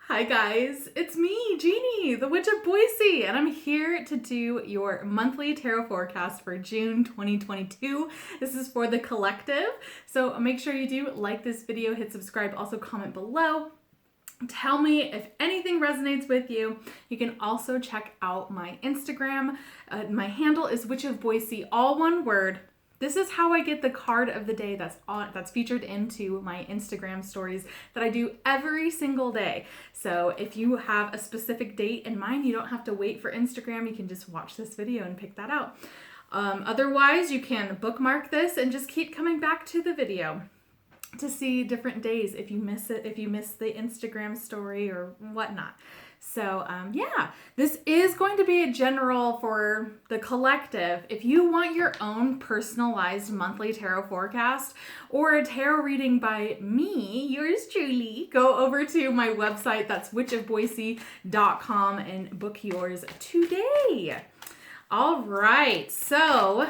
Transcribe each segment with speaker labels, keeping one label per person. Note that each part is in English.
Speaker 1: Hi guys, it's me, Jeannie, the Witch of Boise, and I'm here to do your monthly tarot forecast for June 2022. This is for the collective, so make sure you do like this video, hit subscribe, also comment below. Tell me if anything resonates with you. You can also check out my Instagram. My handle is Witch of Boise, all one word. This is how I get the card of the day that's featured into my Instagram stories that I do every single day. So if you have a specific date in mind, you don't have to wait for Instagram. You can just watch this video and pick that out. Otherwise, you can bookmark this and just keep coming back to the video to see different days if you miss it, if you miss the Instagram story or whatnot. So yeah, this is going to be a general for the collective. If you want your own personalized monthly tarot forecast or a tarot reading by me, yours truly, go over to my website. That's witchofboise.com and book yours today. All right, so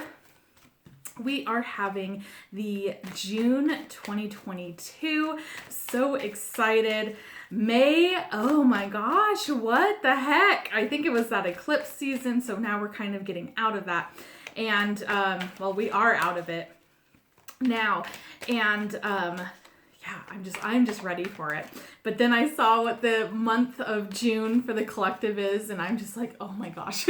Speaker 1: we are having the June 2022. So excited. May, oh my gosh, what the heck? I think it was that eclipse season, so now we're kind of getting out of that. And, well, we are out of it now. And, yeah, I'm just ready for it. But then I saw what the month of June for the collective is, and I'm just like, oh my gosh.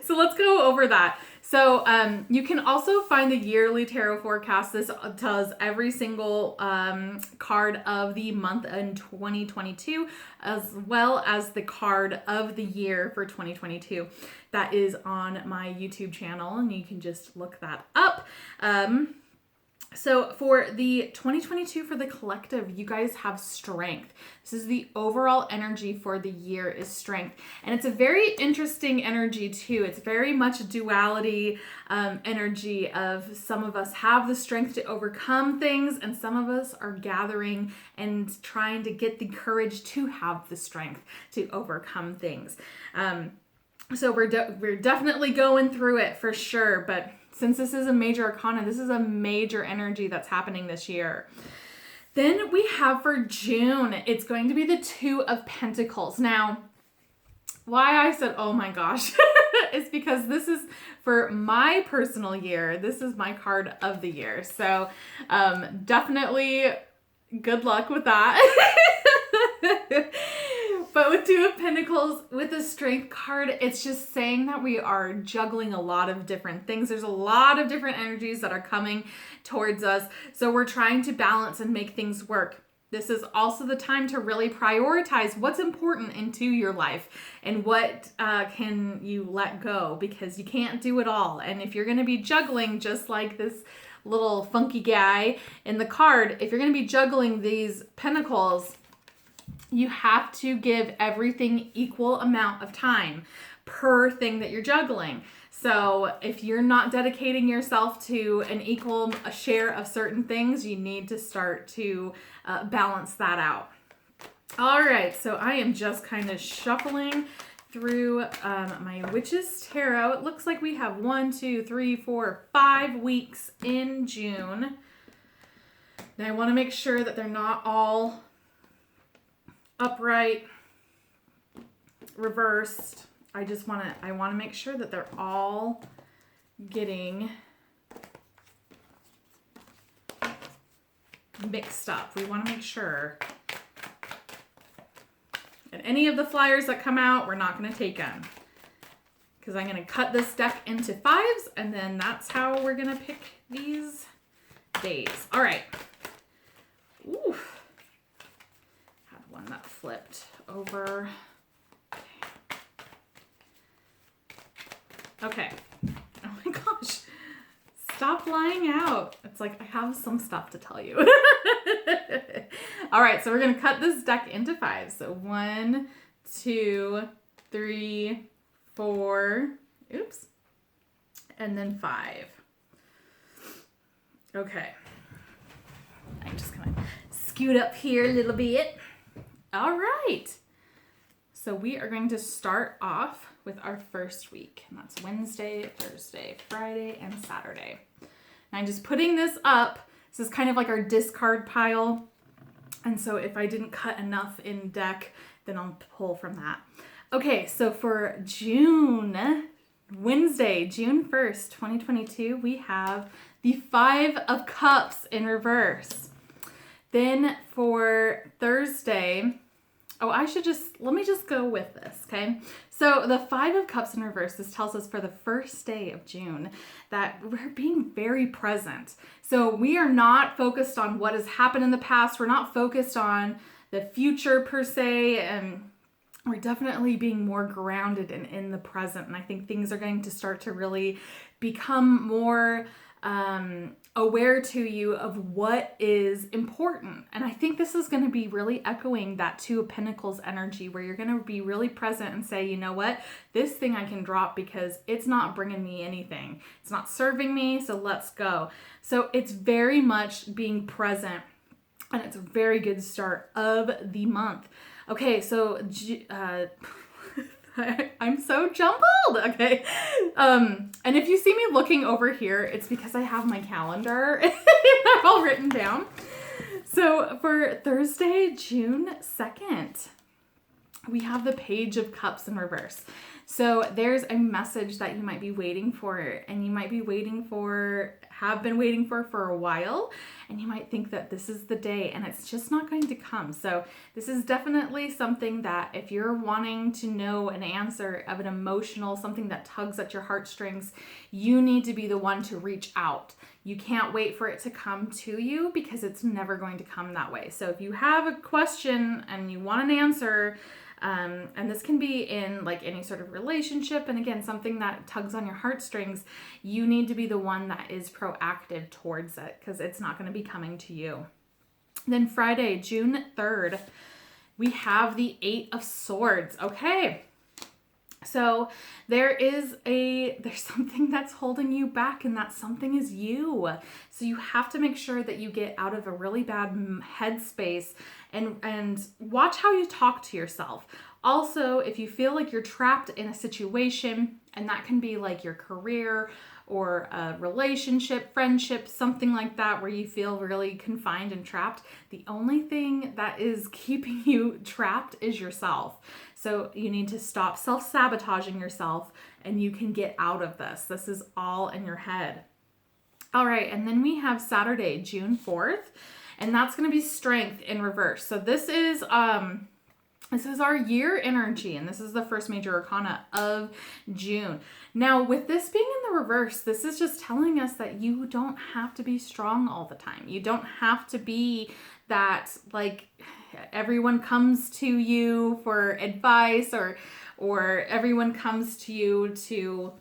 Speaker 1: So let's go over that. So you can also find the yearly tarot forecast. This tells every single card of the month in 2022, as well as the card of the year for 2022. That is on my YouTube channel, and you can just look that up. So for the 2022 for the collective, you guys have strength. This is the overall energy for the year is strength. And it's a very interesting energy too. It's very much a duality energy of some of us have the strength to overcome things and some of us are gathering and trying to get the courage to have the strength to overcome things. So we're definitely going through it for sure, but since this is a major arcana, this is a major energy that's happening this year. Then we have for June, it's going to be the Two of Pentacles. Now, why I said, oh my gosh, is because this is for my personal year. This is my card of the year. So definitely good luck with that. But with Two of Pentacles, with the Strength card, it's just saying that we are juggling a lot of different things. There's a lot of different energies that are coming towards us. So we're trying to balance and make things work. This is also the time to really prioritize what's important into your life and what can you let go, because you can't do it all. And if you're going to be juggling just like this little funky guy in the card, if you're going to be juggling these pentacles, you have to give everything equal amount of time per thing that you're juggling. So if you're not dedicating yourself to an equal share of certain things, you need to start to balance that out. All right, so I am just kind of shuffling through my Witch's Tarot. It looks like we have 5 weeks in June. Now I want to make sure that they're not all upright, reversed. I want to make sure that they're all getting mixed up. We want to make sure. And any of the flyers that come out, we're not going to take them, because I'm going to cut this deck into 5s, and then that's how we're going to pick these days. All right. Ooh. One that flipped over. Okay. Oh my gosh. Stop lying out. It's like I have some stuff to tell you. All right, so we're going to cut this deck into 5. So 1, 2, 3, 4. Oops. And then 5. Okay. I'm just going to scoot up here a little bit. All right, so we are going to start off with our first week, and that's Wednesday, Thursday, Friday, and Saturday. And I'm just putting this up. This is kind of like our discard pile. And so if I didn't cut enough in deck, then I'll pull from that. Okay, so for June, Wednesday, June 1st, 2022, we have the Five of Cups in reverse. Then for Thursday, let me just go with this, okay? So the Five of Cups in reverse, this tells us for the first day of June that we're being very present. So we are not focused on what has happened in the past. We're not focused on the future per se, and we're definitely being more grounded and in the present. And I think things are going to start to really become more aware to you of what is important. And I think this is going to be really echoing that Two of Pentacles energy, where you're going to be really present and say, you know what, this thing I can drop because it's not bringing me anything. It's not serving me, so let's go. So it's very much being present, and it's a very good start of the month. Okay, so I'm so jumbled. Okay. And if you see me looking over here, it's because I have my calendar all written down. So for Thursday, June 2nd, we have the Page of Cups in reverse. So there's a message that you might be waiting for, and you might be have been waiting for a while, and you might think that this is the day, and it's just not going to come. So this is definitely something that if you're wanting to know an answer of an emotional, something that tugs at your heartstrings, you need to be the one to reach out. You can't wait for it to come to you, because it's never going to come that way. So if you have a question and you want an answer, and this can be in like any sort of relationship, and again, something that tugs on your heartstrings, you need to be the one that is proactive towards it, because it's not going to be coming to you. Then Friday, June 3rd, we have the Eight of Swords. Okay. So there's something that's holding you back, and that something is you. So you have to make sure that you get out of a really bad headspace and watch how you talk to yourself. Also, if you feel like you're trapped in a situation, and that can be like your career or a relationship, friendship, something like that, where you feel really confined and trapped, the only thing that is keeping you trapped is yourself. So you need to stop self-sabotaging yourself, and you can get out of this. This is all in your head. All right, and then we have Saturday, June 4th, and that's going to be Strength in reverse. So this is our year energy, and this is the first major arcana of June. Now, with this being in the reverse, this is just telling us that you don't have to be strong all the time. You don't have to be that, like, everyone comes to you for advice, or everyone comes to you to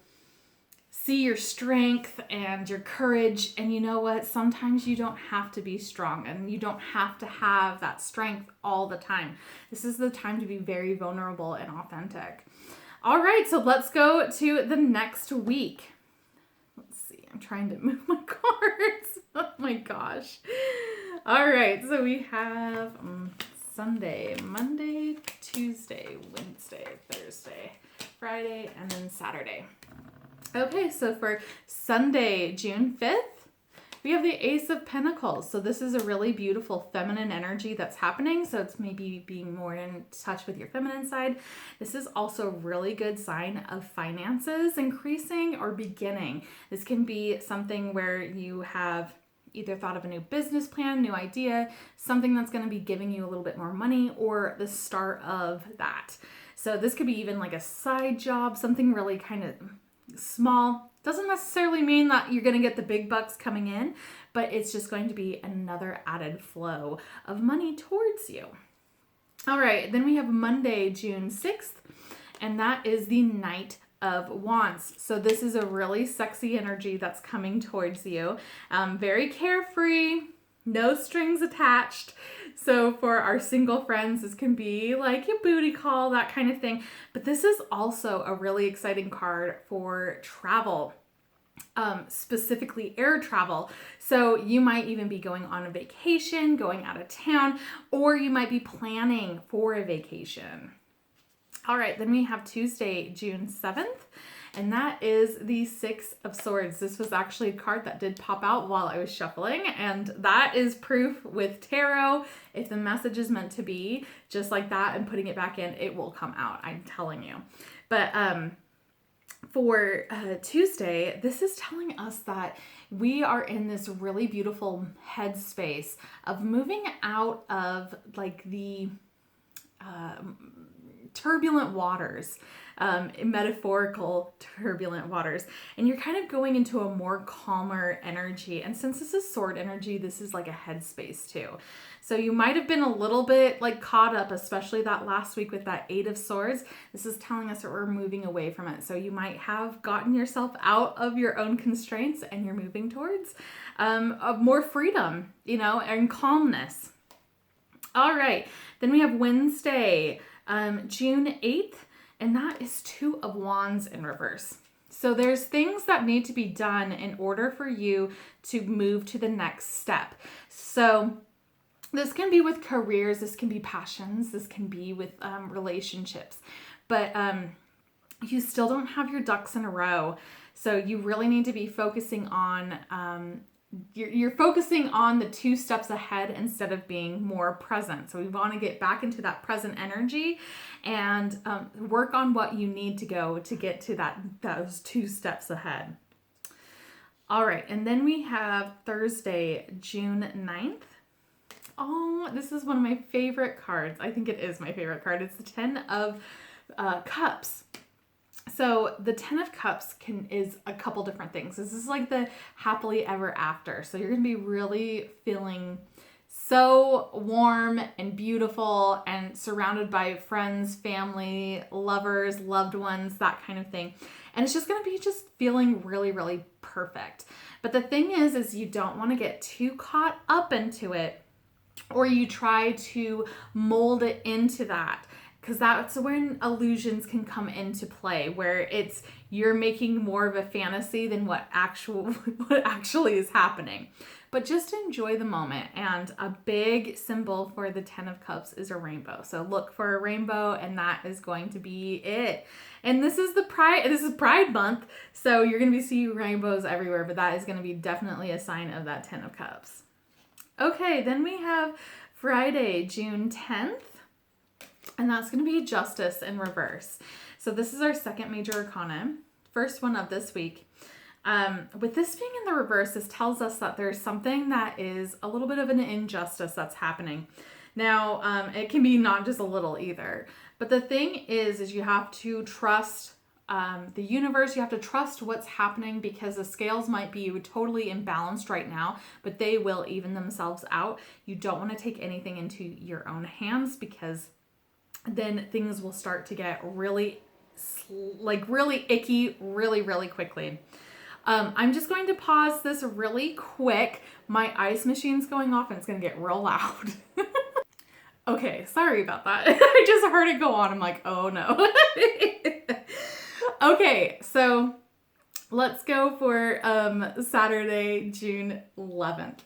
Speaker 1: see your strength and your courage. And you know what? Sometimes you don't have to be strong, and you don't have to have that strength all the time. This is the time to be very vulnerable and authentic. All right, so let's go to the next week. Let's see. I'm trying to move my cards. Oh my gosh. All right, so we have Sunday, Monday, Tuesday, Wednesday, Thursday, Friday, and then Saturday. Okay, so for Sunday, June 5th, we have the Ace of Pentacles. So this is a really beautiful feminine energy that's happening. So it's maybe being more in touch with your feminine side. This is also a really good sign of finances increasing or beginning. This can be something where you have either thought of a new business plan, new idea, something that's going to be giving you a little bit more money, or the start of that. So this could be even like a side job, something really kind of small. Doesn't necessarily mean that you're going to get the big bucks coming in, but it's just going to be another added flow of money towards you. All right, then we have Monday, June 6th, and that is the Knight of Wands. So this is a really sexy energy that's coming towards you. Very carefree, no strings attached. So for our single friends, this can be like a booty call, that kind of thing. But this is also a really exciting card for travel, specifically air travel. So you might even be going on a vacation, going out of town, or you might be planning for a vacation. All right, then we have Tuesday, June 7th, and that is the Six of Swords. This was actually a card that did pop out while I was shuffling, and that is proof with tarot. If the message is meant to be just like that and putting it back in, it will come out, I'm telling you. But for Tuesday, this is telling us that we are in this really beautiful headspace of moving out of like the turbulent waters, metaphorical turbulent waters, and you're kind of going into a more calmer energy. And since this is sword energy, this is like a headspace too. So you might have been a little bit like caught up, especially that last week with that Eight of Swords. This is telling us that we're moving away from it. So you might have gotten yourself out of your own constraints and you're moving towards more freedom, you know, and calmness. All right, then we have Wednesday, June 8th, and that is Two of Wands in reverse. So there's things that need to be done in order for you to move to the next step. So this can be with careers, this can be passions, this can be with relationships, but you still don't have your ducks in a row. So you really need to be focusing on you're focusing on the 2 steps ahead instead of being more present. So we want to get back into that present energy and work on what you need to go to get to those 2 steps ahead. All right, and then we have Thursday, June 9th. Oh, this is one of my favorite cards. I think it is my favorite card. It's the Ten of Cups. So the Ten of Cups is a couple different things. This is like the happily ever after. So you're going to be really feeling so warm and beautiful and surrounded by friends, family, lovers, loved ones, that kind of thing. And it's just going to be just feeling really, really perfect. But the thing is you don't want to get too caught up into it, or you try to mold it into that, because that's when illusions can come into play, where you're making more of a fantasy than what actually is happening. But just enjoy the moment. And a big symbol for the Ten of Cups is a rainbow. So look for a rainbow, and that is going to be it. And this is Pride Month, so you're going to be seeing rainbows everywhere, but that is going to be definitely a sign of that Ten of Cups. Okay, then we have Friday, June 10th, and that's going to be Justice in reverse. So this is our second major arcana, first one of this week. With this being in the reverse, this tells us that there's something that is a little bit of an injustice that's happening. Now, it can be not just a little either, but the thing is you have to trust the universe. You have to trust what's happening, because the scales might be totally imbalanced right now, but they will even themselves out. You don't want to take anything into your own hands, because then things will start to get really icky really, really quickly. I'm just going to pause this really quick. My ice machine's going off and it's going to get real loud. Okay, sorry about that. I just heard it go on. I'm like, oh no. Okay, so let's go for Saturday, June 11th.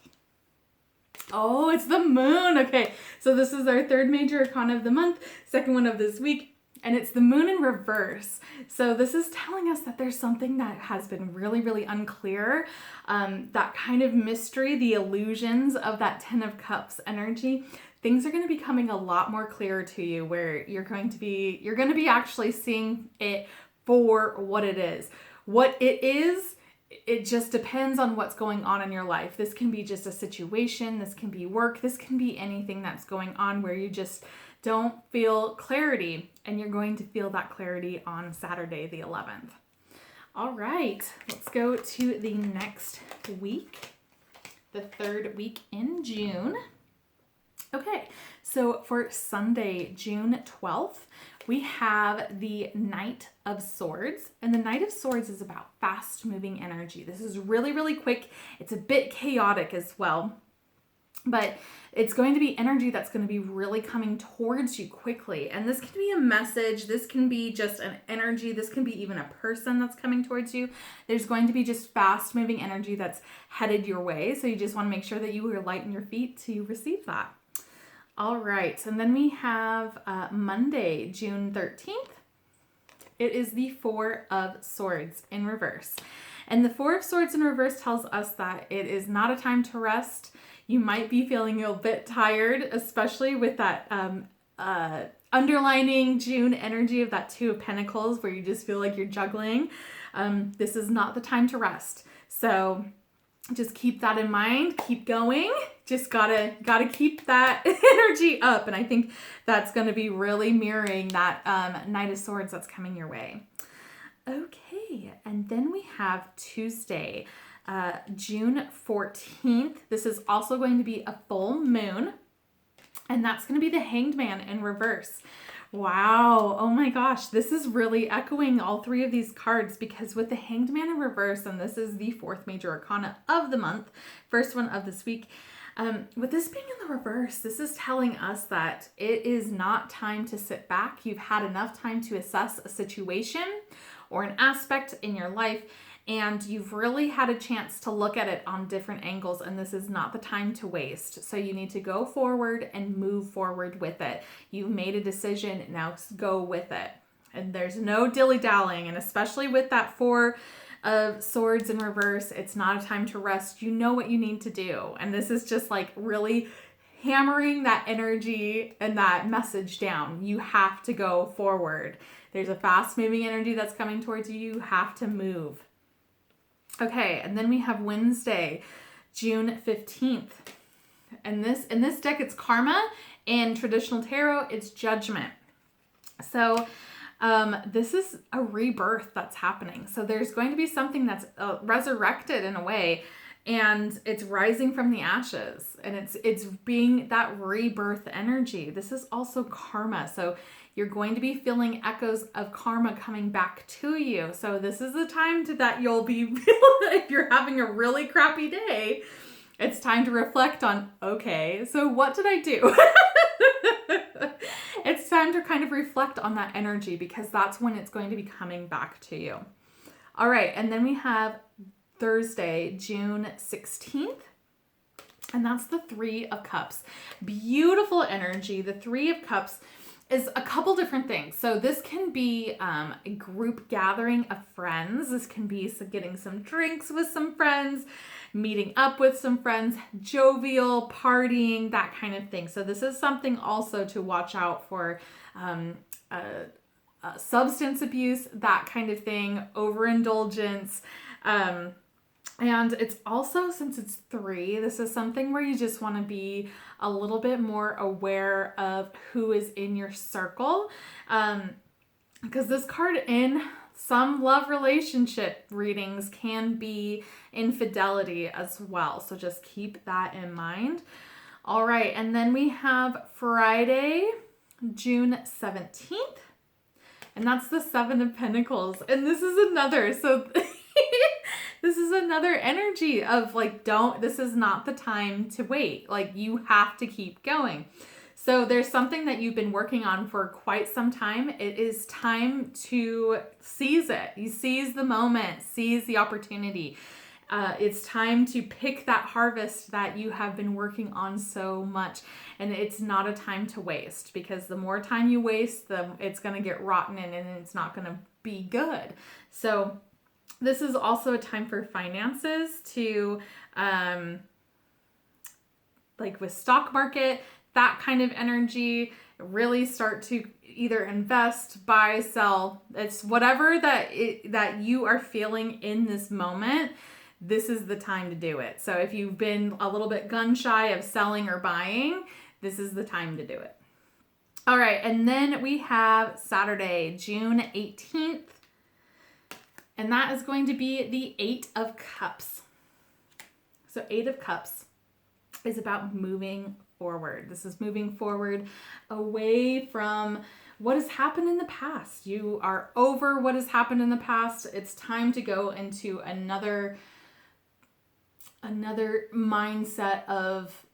Speaker 1: Oh, it's the moon. Okay, so this is our third major arcana of the month, second one of this week, and it's the moon in reverse. So this is telling us that there's something that has been really, really unclear. That kind of mystery, the illusions of that Ten of Cups energy. Things are going to be coming a lot more clear to you, where you're going to be actually seeing it for what it is. What it is, it just depends on what's going on in your life. This can be just a situation, this can be work, this can be anything that's going on where you just don't feel clarity, and you're going to feel that clarity on Saturday the 11th. All right, let's go to the next week, the third week in June. Okay, so for Sunday, June 12th, we have the Knight of Swords, and the Knight of Swords is about fast-moving energy. This is really, really quick. It's a bit chaotic as well, but it's going to be energy that's going to be really coming towards you quickly. And this can be a message. This can be just an energy. This can be even a person that's coming towards you. There's going to be just fast-moving energy that's headed your way, so you just want to make sure that you are light in your feet to receive that. All right, and then we have Monday, June 13th. It is the Four of Swords in reverse. And the Four of Swords in reverse tells us that it is not a time to rest. You might be feeling a bit tired, especially with that underlining June energy of that Two of Pentacles where you just feel like you're juggling. This is not the time to rest. So just keep that in mind. Keep going. Just gotta keep that energy up. And I think that's going to be really mirroring that Knight of Swords that's coming your way. Okay, and then we have Tuesday, June 14th. This is also going to be a full moon, and that's going to be the Hanged Man in reverse. Wow, oh my gosh, this is really echoing all three of these cards, because with the Hanged Man in reverse, and this is the fourth major arcana of the month, first one of this week, with this being in the reverse, this is telling us that it is not time to sit back. You've had enough time to assess a situation or an aspect in your life, and you've really had a chance to look at it on different angles, and this is not the time to waste. So you need to go forward and move forward with it. You've made a decision, now go with it. And there's no dilly-dallying, and especially with that Four of Swords in reverse, it's not a time to rest. You know what you need to do. And this is just like really hammering that energy and that message down. You have to go forward. There's a fast-moving energy that's coming towards you. You have to move. Okay, and then we have Wednesday, June 15th. And in this deck, it's Karma. In traditional tarot, it's Judgment. So this is a rebirth that's happening. So there's going to be something that's resurrected in a way, and it's rising from the ashes, and it's being that rebirth energy. This is also karma. So you're going to be feeling echoes of karma coming back to you. So this is the time that you'll be, if you're having a really crappy day, it's time to reflect on, okay, so what did I do? It's time to kind of reflect on that energy, because that's when it's going to be coming back to you. All right, and then we have Thursday, June 16th. And that's the Three of Cups. Beautiful energy. The Three of Cups is a couple different things. So this can be a group gathering of friends. This can be getting some drinks with some friends, meeting up with some friends, jovial, partying, that kind of thing. So this is something also to watch out for. Substance abuse, that kind of thing, overindulgence. And it's also, since it's 3, this is something where you just want to be a little bit more aware of who is in your circle. Because this card in some love relationship readings can be infidelity as well. So just keep that in mind. All right. And then we have Friday, June 17th. And that's the Seven of Pentacles. And this is another, so this is another energy of like, this is not the time to wait. Like, you have to keep going. So there's something that you've been working on for quite some time. It is time to seize it. You seize the moment, seize the opportunity. It's time to pick that harvest that you have been working on so much. And it's not a time to waste, because the more time you waste, it's going to get rotten and it's not going to be good. So this is also a time for finances to, like with stock market, that kind of energy, really start to either invest, buy, sell. It's whatever that you are feeling in this moment. This is the time to do it. So if you've been a little bit gun shy of selling or buying, this is the time to do it. All right, and then we have Saturday, June 18th, and that is going to be the 8 of Cups. So 8 of Cups is about moving forward. This is moving forward away from what has happened in the past. You are over what has happened in the past. It's time to go into another mindset of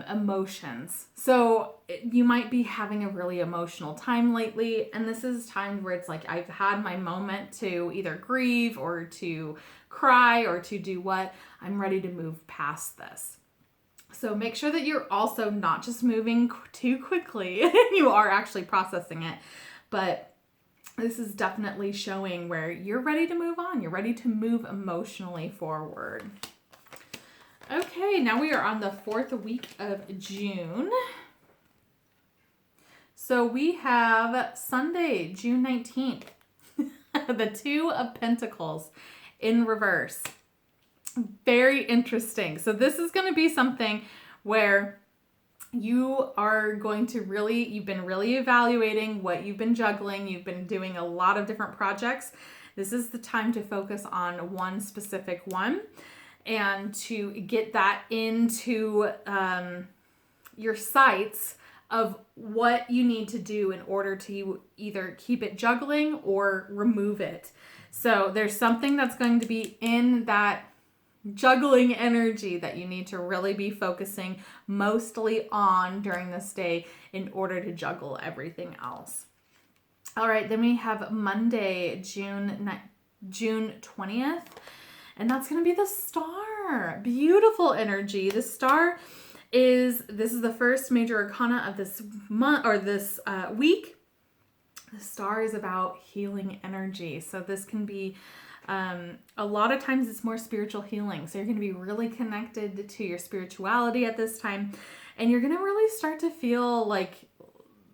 Speaker 1: emotions. So you might be having a really emotional time lately, and this is time where it's like, I've had my moment to either grieve or to cry or to do what. I'm ready to move past this. So make sure that you're also not just moving too quickly. You are actually processing it, but this is definitely showing where you're ready to move on. You're ready to move emotionally forward. Okay, now we are on the 4th week of June. So we have Sunday, June 19th, the Two of Pentacles in reverse. Very interesting. So this is going to be something where you are going to you've been really evaluating what you've been juggling. You've been doing a lot of different projects. This is the time to focus on one specific one and to get that into your sights of what you need to do in order to either keep it juggling or remove it. So there's something that's going to be in that juggling energy that you need to really be focusing mostly on during this day in order to juggle everything else. All right, then we have Monday, June 20th, and that's going to be the Star. Beautiful energy. The Star this is the first major arcana of this month or this week. The Star is about healing energy. So this can be a lot of times it's more spiritual healing. So you're going to be really connected to your spirituality at this time. And you're going to really start to feel like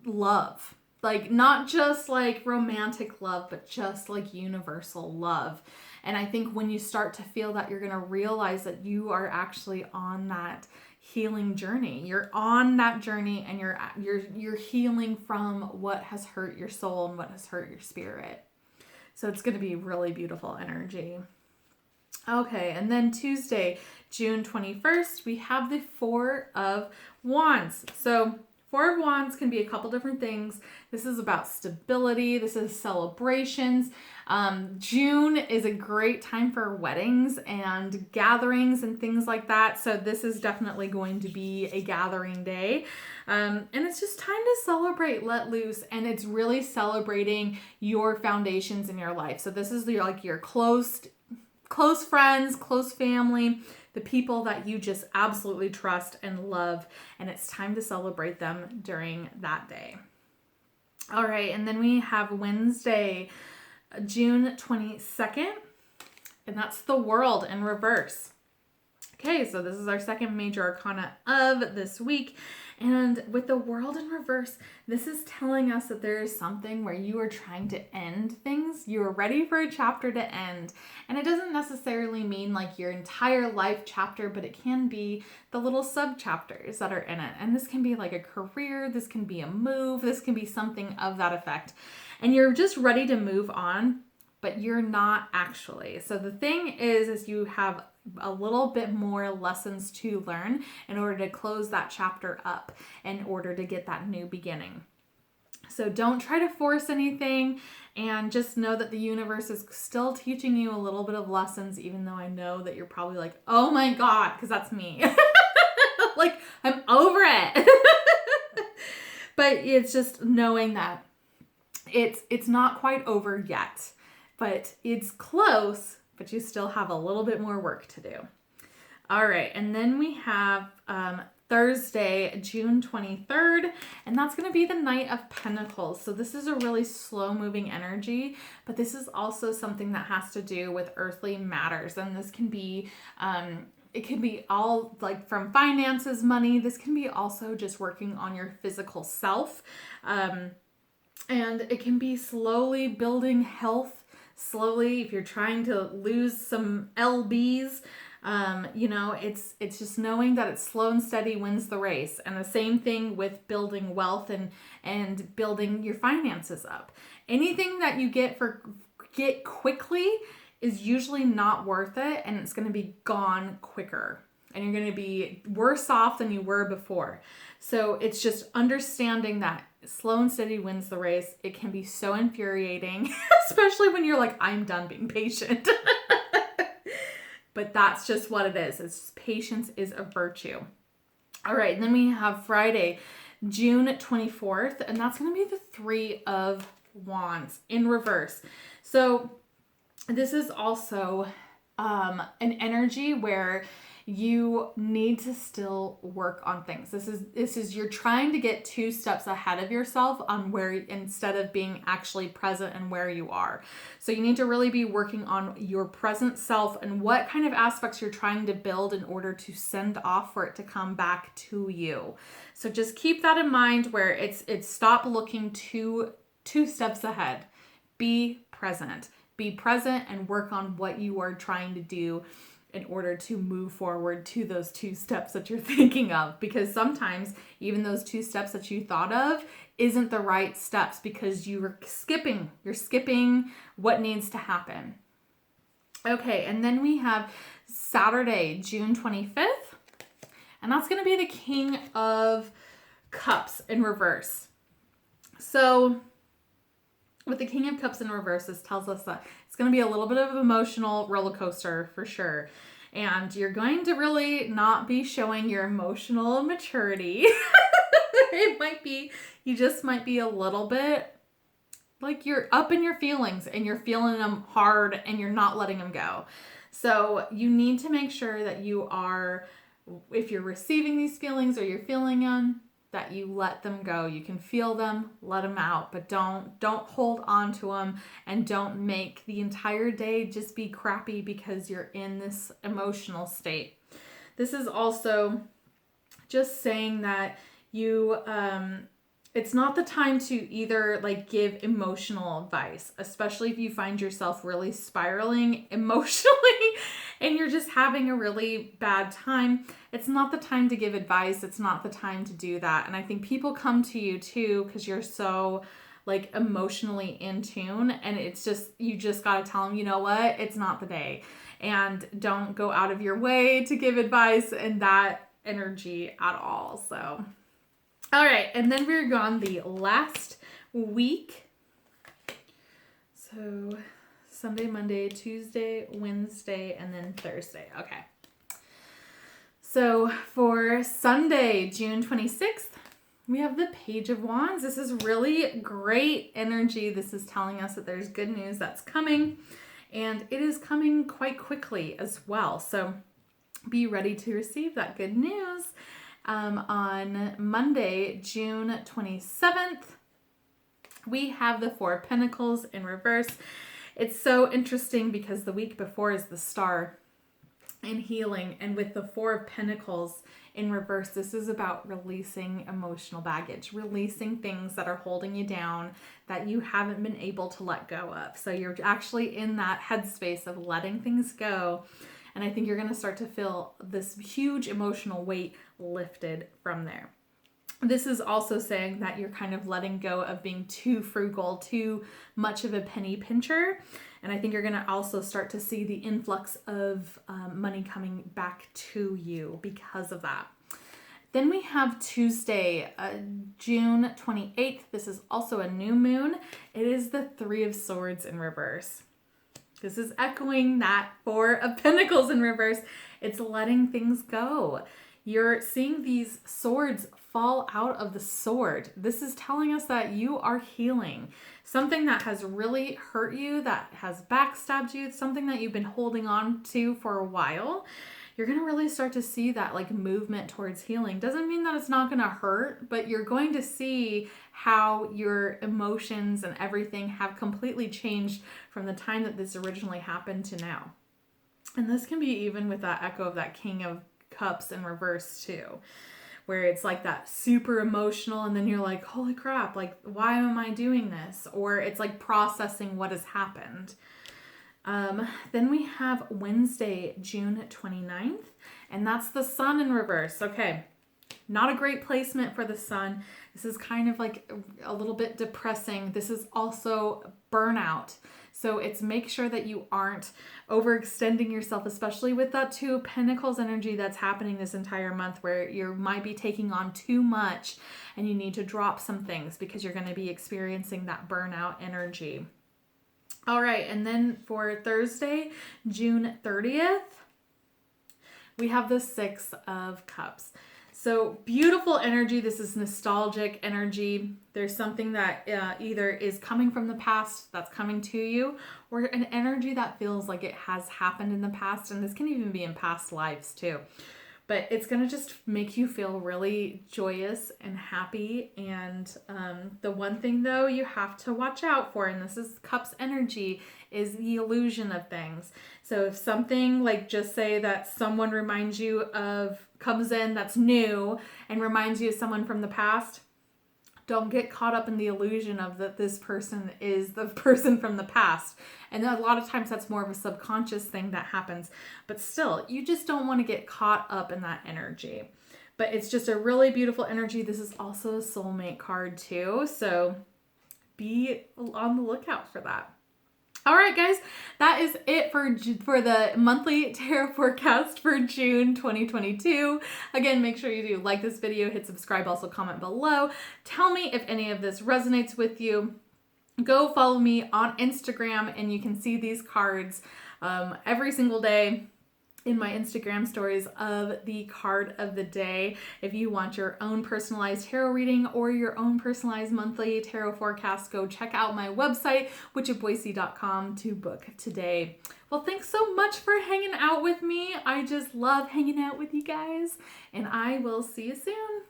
Speaker 1: love. Like not just like romantic love, but just like universal love. And I think when you start to feel that, you're going to realize that you are actually on that healing journey. You're on that journey and you're healing from what has hurt your soul and what has hurt your spirit. So it's going to be really beautiful energy. Okay, and then Tuesday, June 21st, we have the Four of Wands. So Four of Wands can be a couple different things. This is about stability. This is celebrations. June is a great time for weddings and gatherings and things like that. So this is definitely going to be a gathering day. And it's just time to celebrate, let loose. And it's really celebrating your foundations in your life. So this is your close friends, close family, the people that you just absolutely trust and love, and it's time to celebrate them during that day. All right, and then we have Wednesday, June 22nd, and that's the World in reverse. Okay, so this is our second major arcana of this week. And with the World in reverse, this is telling us that there is something where you are trying to end things. You are ready for a chapter to end. And it doesn't necessarily mean like your entire life chapter, but it can be the little sub-chapters that are in it. And this can be like a career, this can be a move, this can be something of that effect. And you're just ready to move on, but you're not actually. So the thing is you have a little bit more lessons to learn in order to close that chapter up, in order to get that new beginning. So don't try to force anything, and just know that the universe is still teaching you a little bit of lessons, even though I know that you're probably like, oh my God, because that's me. Like, I'm over it. But it's just knowing that it's not quite over yet, but it's close, but you still have a little bit more work to do. All right, and then we have Thursday, June 23rd, and that's going to be the Knight of Pentacles. So this is a really slow-moving energy, but this is also something that has to do with earthly matters, and this can be it can be all like from finances, money. This can be also just working on your physical self, and it can be slowly building health. Slowly, if you're trying to lose some lbs, it's just knowing that it's slow and steady wins the race. And the same thing with building wealth and building your finances up. Anything that you get quickly is usually not worth it, and it's going to be gone quicker, and you're going to be worse off than you were before. So it's just understanding that slow and steady wins the race. It can be so infuriating, especially when you're like, I'm done being patient. But that's just what it is. It's patience is a virtue. All right, and then we have Friday, June 24th, and that's going to be the Three of Wands in reverse. So this is also an energy where you need to still work on things. This is you're trying to get 2 steps ahead of yourself on where, instead of being actually present and where you are. So you need to really be working on your present self and what kind of aspects you're trying to build in order to send off for it to come back to you. So just keep that in mind, where it's stop looking two steps ahead. Be present. Be present and work on what you are trying to do in order to move forward to those 2 steps that you're thinking of. Because sometimes even those 2 steps that you thought of isn't the right steps, because you're skipping what needs to happen. Okay, and then we have Saturday, June 25th, and that's going to be the King of Cups in reverse. So with the King of Cups in reverse, this tells us that it's going to be a little bit of an emotional roller coaster for sure. And you're going to really not be showing your emotional maturity. It might be, you just might be a little bit like you're up in your feelings and you're feeling them hard and you're not letting them go. So you need to make sure that you are, if you're receiving these feelings or you're feeling them, that you let them go. You can feel them, let them out, but don't hold on to them, and don't make the entire day just be crappy because you're in this emotional state. This is also just saying that you, it's not the time to either like give emotional advice, especially if you find yourself really spiraling emotionally and you're just having a really bad time. It's not the time to give advice. It's not the time to do that. And I think people come to you too because you're so like emotionally in tune, and it's just, you just got to tell them, you know what, it's not the day. And don't go out of your way to give advice in that energy at all. So all right, and then we're gone the last week. So Sunday, Monday, Tuesday, Wednesday, and then Thursday. Okay. So for Sunday, June 26th, we have the Page of Wands. This is really great energy. This is telling us that there's good news that's coming, and it is coming quite quickly as well. So be ready to receive that good news. On Monday, June 27th, we have the Four of Pentacles in reverse. It's so interesting because the week before is the Star in healing, and with the Four of Pentacles in reverse, this is about releasing emotional baggage, releasing things that are holding you down that you haven't been able to let go of. So you're actually in that headspace of letting things go. And I think you're going to start to feel this huge emotional weight lifted from there. This is also saying that you're kind of letting go of being too frugal, too much of a penny pincher. And I think you're going to also start to see the influx of money coming back to you because of that. Then we have Tuesday, June 28th. This is also a new moon. It is the Three of Swords in reverse. This is echoing that Four of Pentacles in reverse. It's letting things go. You're seeing these swords fall out of the sword. This is telling us that you are healing. Something that has really hurt you, that has backstabbed you, something that you've been holding on to for a while. You're going to really start to see that like movement towards healing. Doesn't mean that it's not going to hurt, but you're going to see how your emotions and everything have completely changed from the time that this originally happened to now. And this can be even with that echo of that King of Cups in reverse too, where it's like that super emotional, and then you're like, holy crap, like why am I doing this? Or it's like processing what has happened. Then we have Wednesday, June 29th, and that's the Sun in reverse. Okay, not a great placement for the Sun. This is kind of like a little bit depressing. This is also burnout. So it's make sure that you aren't overextending yourself, especially with that Two of Pentacles energy that's happening this entire month, where you might be taking on too much and you need to drop some things because you're going to be experiencing that burnout energy. All right, and then for Thursday, June 30th, we have the Six of Cups. So beautiful energy. This is nostalgic energy. There's something that either is coming from the past that's coming to you, or an energy that feels like it has happened in the past. And this can even be in past lives too. But it's going to just make you feel really joyous and happy. And the one thing, though, you have to watch out for, and this is Cups energy, is the illusion of things. So if something, like just say that someone reminds you of, comes in that's new and reminds you of someone from the past, don't get caught up in the illusion of that this person is the person from the past. And a lot of times that's more of a subconscious thing that happens. But still, you just don't want to get caught up in that energy. But it's just a really beautiful energy. This is also a soulmate card too. So be on the lookout for that. All right, guys, that is it for the monthly tarot forecast for June 2022. Again, make sure you do like this video, hit subscribe, also comment below. Tell me if any of this resonates with you. Go follow me on Instagram, and you can see these cards every single day in my Instagram stories of the card of the day. If you want your own personalized tarot reading or your own personalized monthly tarot forecast, go check out my website, witchofboise.com, to book today. Well, thanks so much for hanging out with me. I just love hanging out with you guys, and I will see you soon.